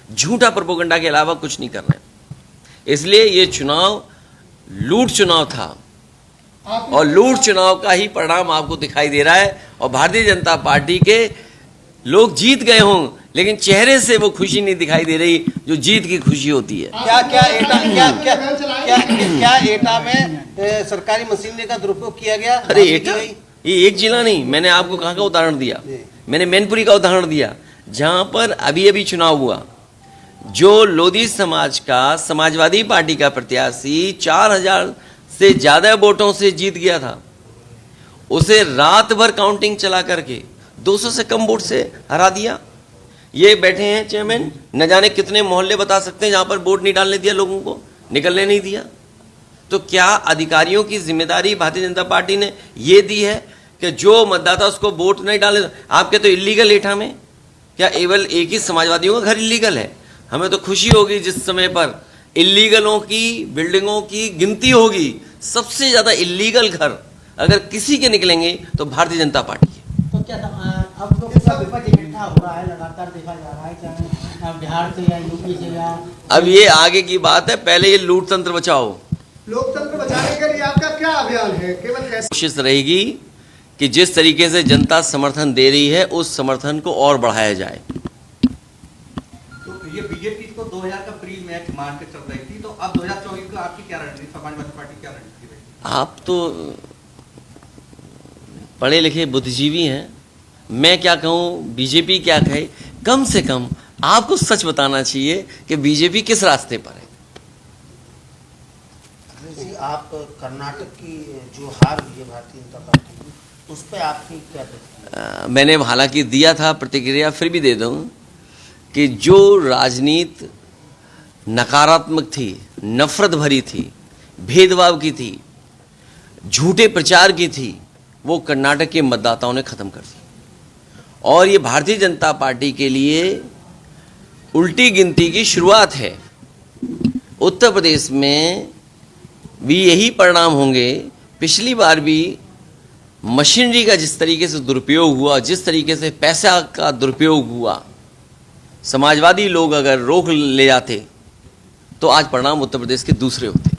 झूठा प्रोपेगेंडा के अलावा कुछ नहीं कर रहे हैं। इसलिए ये चुनाव लूट चुनाव था और लूट चुनाव का ही परिणाम आपको दिखाई दे रहा है। और भारतीय जनता पार्टी के लोग जीत गए हों, लेकिन चेहरे से वो खुशी नहीं दिखाई दे रही जो जीत की खुशी होती है। क्या एटा में सरकारी मशीनरी का दुरुपयोग किया गया? अरे एटा ये एक जिला नहीं, मैंने आपको कहाँ का उदाहरण दिया, मैंने मैनपुरी का उदाहरण दिया, जहां पर अभी अभी चुनाव हुआ। जो लोधी समाज का समाजवादी पार्टी का प्रत्याशी 4000 से ज्यादा वोटों से जीत गया था, उसे रात भर काउंटिंग चला करके 200 से कम वोट से हरा दिया। ये बैठे हैं चेयरमैन, न जाने कितने मोहल्ले बता सकते हैं जहां पर वोट नहीं डालने दिया, लोगों को निकलने नहीं दिया। तो क्या अधिकारियों की जिम्मेदारी भारतीय जनता पार्टी ने ये दी है कि जो मतदाता उसको वोट नहीं डाले? आपके तो इलीगल एटा में क्या केवल एक ही समाजवादियों का घर इलीगल है? हमें तो खुशी होगी जिस समय पर इलीगलों की बिल्डिंगों की गिनती होगी। सबसे ज्यादा इलीगल घर अगर किसी के निकलेंगे तो भारतीय जनता पार्टी के। तो क्या अब लोग सब विपक्ष इकट्ठा हो रहा है, लगातार देखा जा रहा है, चाहे बिहार से या यूपी से या। अब ये आगे की बात है, पहले ये लूट तंत्र बचाओ। लोकतंत्र बचाने के लिए आपका क्या अभियान है? केवल कोशिश रहेगी कि जिस तरीके से जनता समर्थन दे रही है उस समर्थन को और बढ़ाया जाए। तो ये बीजेपी को 2000 का प्री मैच मान के चल रही थी, तो अब 2024 का आपकी क्या रणनीति, समाजवादी पार्टी क्या रणनीति रहेगी? आप तो पढ़े लिखे बुद्धिजीवी हैं, मैं क्या कहूँ, बीजेपी क्या कहे, कम से कम आपको सच बताना चाहिए कि बीजेपी किस रास्ते पर है। आप कर्नाटक की जो हार हुई है भारतीय जनता पार्टी की, उस पर आपकी क्या प्रतिक्रिया? मैंने हालांकि दिया था प्रतिक्रिया, फिर भी दे दूं कि जो राजनीति नकारात्मक थी, नफरत भरी थी, भेदभाव की थी, झूठे प्रचार की थी, वो कर्नाटक के मतदाताओं ने खत्म कर दी। और ये भारतीय जनता पार्टी के लिए उल्टी गिनती की शुरुआत है। उत्तर प्रदेश में भी यही परिणाम होंगे। पिछली बार भी मशीनरी का जिस तरीके से दुरुपयोग हुआ, जिस तरीके से पैसा का दुरुपयोग हुआ, समाजवादी लोग अगर रोक ले जाते तो आज परिणाम उत्तर प्रदेश के दूसरे होते।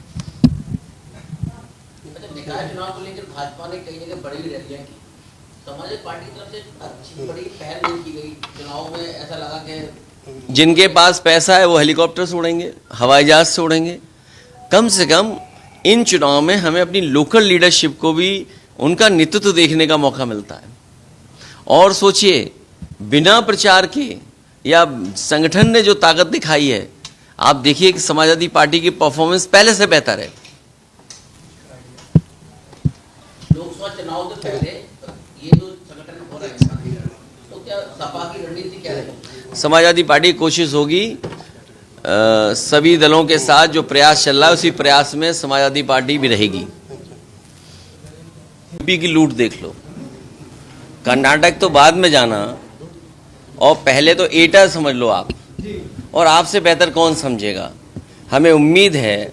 निकाय चुनाव को लेकर भाजपा ने कई जगह बड़ी रैलियां की, समाजवादी पार्टी की तरफ से अच्छी बड़ी पहल नहीं की गई चुनाव में। ऐसा लगा कि जिनके पास पैसा है वो हेलीकॉप्टर से उड़ेंगे, हवाई जहाज से उड़ेंगे। कम से कम इन चुनाव में हमें अपनी लोकल लीडरशिप को भी उनका नेतृत्व देखने का मौका मिलता है। और सोचिए, बिना प्रचार के या संगठन ने जो ताकत दिखाई है, आप देखिए कि समाजवादी पार्टी की परफॉर्मेंस पहले से बेहतर है। लोकसभा चुनाव से पहले ये जो संगठन हो रहे हैं, तो क्या सपा की रणनीति क्या रहेगी? समाजवादी पार्टी की कोशिश होगी सभी दलों के साथ जो प्रयास चल रहा है उसी प्रयास में समाजवादी पार्टी भी रहेगी। यूपी की लूट देख लो, कर्नाटक तो बाद में जाना, और पहले तो एटा समझ लो आप, और आपसे बेहतर कौन समझेगा। हमें उम्मीद है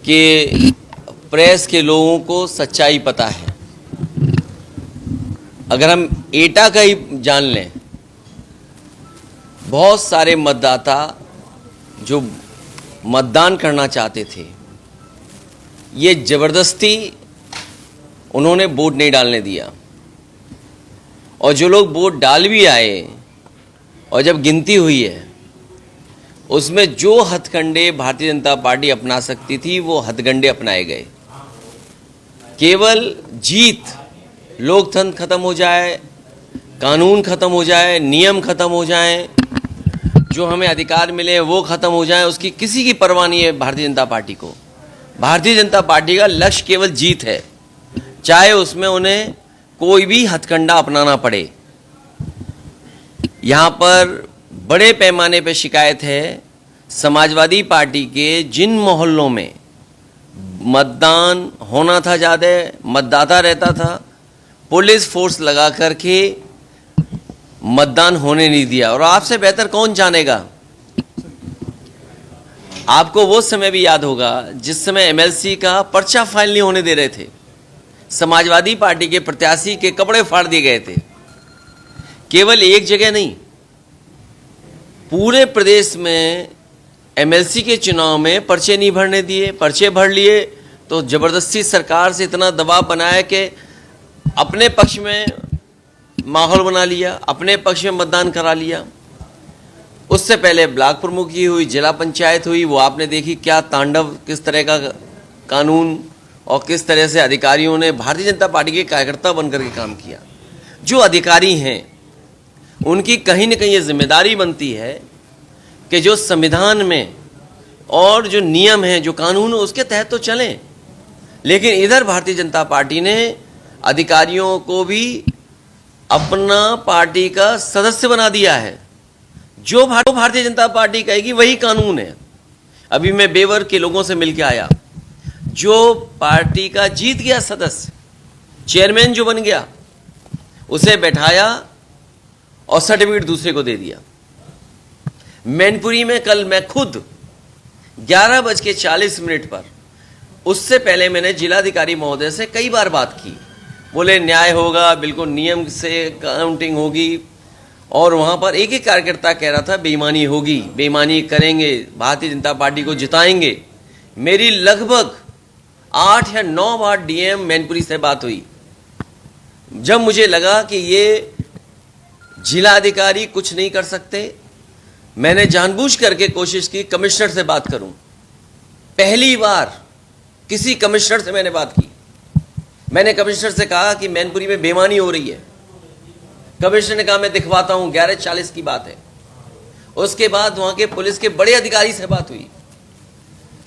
कि प्रेस के लोगों को सच्चाई पता है। अगर हम एटा का ही जान लें, बहुत सारे मतदाता जो मतदान करना चाहते थे, ये जबरदस्ती उन्होंने वोट नहीं डालने दिया, और जो लोग वोट डाल भी आए और जब गिनती हुई है उसमें जो हथकंडे भारतीय जनता पार्टी अपना सकती थी वो हथकंडे अपनाए गए। केवल जीत, लोकतंत्र खत्म हो जाए, कानून खत्म हो जाए, नियम खत्म हो जाए, जो हमें अधिकार मिले वो खत्म हो जाए, उसकी किसी की परवाह नहीं है भारतीय जनता पार्टी को। भारतीय जनता पार्टी का लक्ष्य केवल जीत है, चाहे उसमें उन्हें कोई भी हथकंडा अपनाना पड़े। यहाँ पर बड़े पैमाने पर शिकायत है समाजवादी पार्टी के जिन मोहल्लों में मतदान होना था, ज़्यादा मतदाता रहता था, पुलिस फोर्स लगा करके मतदान होने नहीं दिया। और आपसे बेहतर कौन जानेगा, आपको वो समय भी याद होगा जिस समय एमएलसी का पर्चा फाइल नहीं होने दे रहे थे, समाजवादी पार्टी के प्रत्याशी के कपड़े फाड़ दिए गए थे। केवल एक जगह नहीं, पूरे प्रदेश में एमएलसी के चुनाव में पर्चे नहीं भरने दिए, पर्चे भर लिए तो ज़बरदस्ती सरकार से इतना दबाव बनाया कि अपने पक्ष में माहौल बना लिया, अपने पक्ष में मतदान करा लिया। उससे पहले ब्लॉक प्रमुखी हुई, जिला पंचायत हुई, वो आपने देखी क्या तांडव, किस तरह का कानून और किस तरह से अधिकारियों ने भारतीय जनता पार्टी के कार्यकर्ता बनकर के काम किया। जो अधिकारी हैं उनकी कहीं न कहीं ये जिम्मेदारी बनती है कि जो संविधान में और जो नियम हैं, जो कानून है, उसके तहत तो चलें। लेकिन इधर भारतीय जनता पार्टी ने अधिकारियों को भी अपना पार्टी का सदस्य बना दिया है। जो भारतीय जनता पार्टी कहेगी वही कानून है। अभी मैं बेवर के लोगों से मिलकर आया, जो पार्टी का जीत गया सदस्य, चेयरमैन जो बन गया, उसे बैठाया और सर्टिफिकेट दूसरे को दे दिया। मैनपुरी में कल मैं खुद 11:40 पर, उससे पहले मैंने जिलाधिकारी महोदय से कई बार बात की। बोले न्याय होगा, बिल्कुल नियम से काउंटिंग होगी। और वहाँ पर एक एक कार्यकर्ता कह रहा था बेईमानी होगी, बेईमानी करेंगे, भारतीय जनता पार्टी को जिताएंगे। मेरी लगभग 8 या 9 बार डीएम मैनपुरी से बात हुई। जब मुझे लगा कि ये जिलाधिकारी कुछ नहीं कर सकते, मैंने जानबूझ करके कोशिश की कमिश्नर से बात करूं। पहली बार किसी कमिश्नर से मैंने बात की। मैंने कमिश्नर से कहा कि मैनपुरी में बेईमानी हो रही है। कमिश्नर ने कहा मैं दिखवाता हूं। 11:40 की बात है। उसके बाद वहां के पुलिस के बड़े अधिकारी से बात हुई।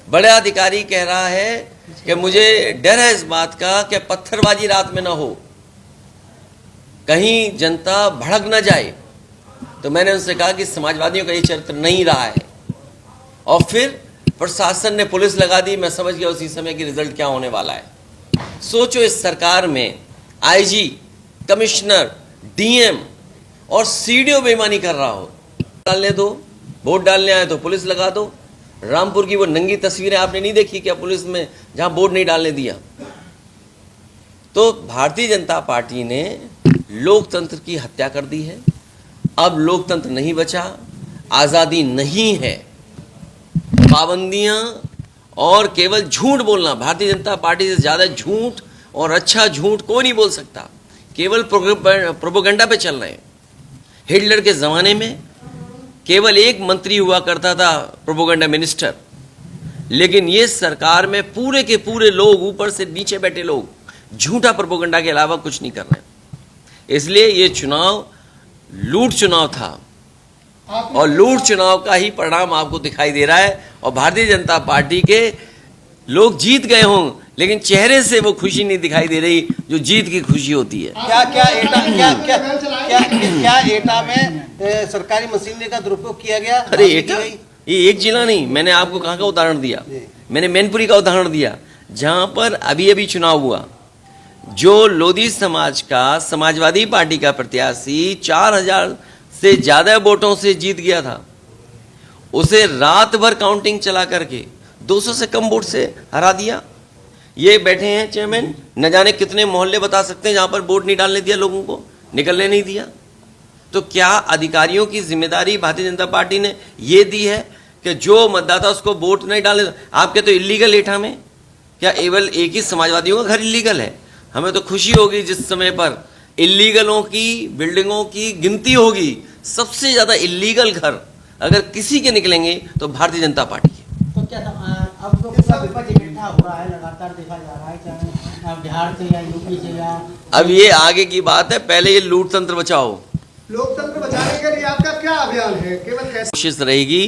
बड़ा अधिकारी कह रहा है कि मुझे डर है इस बात का कि पत्थरबाजी रात में ना हो, कहीं जनता भड़क न जाए। तो मैंने उनसे कहा कि समाजवादियों का ये चरित्र नहीं रहा है। और फिर प्रशासन ने पुलिस लगा दी। मैं समझ गया उसी समय कि रिजल्ट क्या होने वाला है। सोचो इस सरकार में आईजी, कमिश्नर, डीएम और सीडीओ बेईमानी कर रहा हो। डालने दो, वोट डालने आए तो पुलिस लगा दो। रामपुर की वो नंगी तस्वीरें आपने नहीं देखी क्या, पुलिस में जहां वोट नहीं डालने दिया। तो भारतीय जनता पार्टी ने लोकतंत्र की हत्या कर दी है। अब लोकतंत्र नहीं बचा, आज़ादी नहीं है। पाबंदियां और केवल झूठ बोलना, भारतीय जनता पार्टी से ज़्यादा झूठ और अच्छा झूठ कोई नहीं बोल सकता। केवल प्रोपेगेंडा पे चल रहे हैं। हिटलर के ज़माने में केवल एक मंत्री हुआ करता था, प्रोपेगेंडा मिनिस्टर। लेकिन ये सरकार में पूरे के पूरे लोग, ऊपर से नीचे बैठे लोग, झूठा प्रोपेगेंडा के अलावा कुछ नहीं कर रहे हैं। इसलिए ये चुनाव लूट चुनाव था और लूट चुनाव का ही परिणाम आपको दिखाई दे रहा है। और भारतीय जनता पार्टी के लोग जीत गए हों, लेकिन चेहरे से वो खुशी नहीं दिखाई दे रही जो जीत की खुशी होती है। क्या एटा में सरकारी मशीनरी का दुरुपयोग किया गया? अरे एटा ये एक जिला नहीं, मैंने आपको कहाँ का उदाहरण दिया, मैंने मैनपुरी का उदाहरण दिया, जहाँ पर अभी अभी चुनाव हुआ। जो लोधी समाज का, समाजवादी पार्टी का प्रत्याशी 4000 से ज़्यादा वोटों से जीत गया था, उसे रात भर काउंटिंग चला करके 200 से कम वोट से हरा दिया। ये बैठे हैं चेयरमैन, न जाने कितने मोहल्ले बता सकते हैं जहाँ पर वोट नहीं डालने दिया, लोगों को निकलने नहीं दिया। तो क्या अधिकारियों की जिम्मेदारी भारतीय जनता पार्टी ने ये दी है कि जो मतदाता उसको वोट नहीं डाले? आपके तो इलीगल एटा में क्या केवल एक ही समाजवादियों का घर इलीगल है? हमें तो खुशी होगी जिस समय पर इलीगलों की बिल्डिंगों की गिनती होगी। सबसे ज़्यादा इलीगल घर अगर किसी के निकलेंगे तो भारतीय जनता पार्टी के। तो क्या अब लोग सब विपक्ष इकट्ठा हो रहा है, लगातार देखा जा रहा है, चाहे बिहार से या यूपी से या। अब ये आगे की बात है, पहले ये लूट तंत्र बचाओ। लोकतंत्र बचाने के लिए आपका क्या अभियान है? केवल कैसे कोशिश रहेगी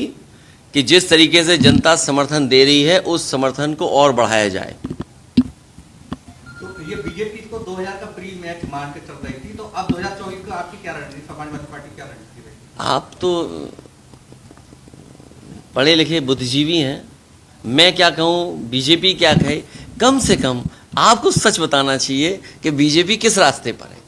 कि जिस तरीके से जनता समर्थन दे रही है उस समर्थन को और बढ़ाया जाए। तो ये बीजेपी को 2000 का प्री मैच मान के चल रही थी, तो अब 2024 का आपकी क्या रणनीति, समाजवादी पार्टी क्या रणनीति रहेगी? आप तो पढ़े लिखे बुद्धिजीवी हैं, मैं क्या कहूँ, बीजेपी क्या कहे। कम से कम आपको सच बताना चाहिए कि बीजेपी किस रास्ते पर है।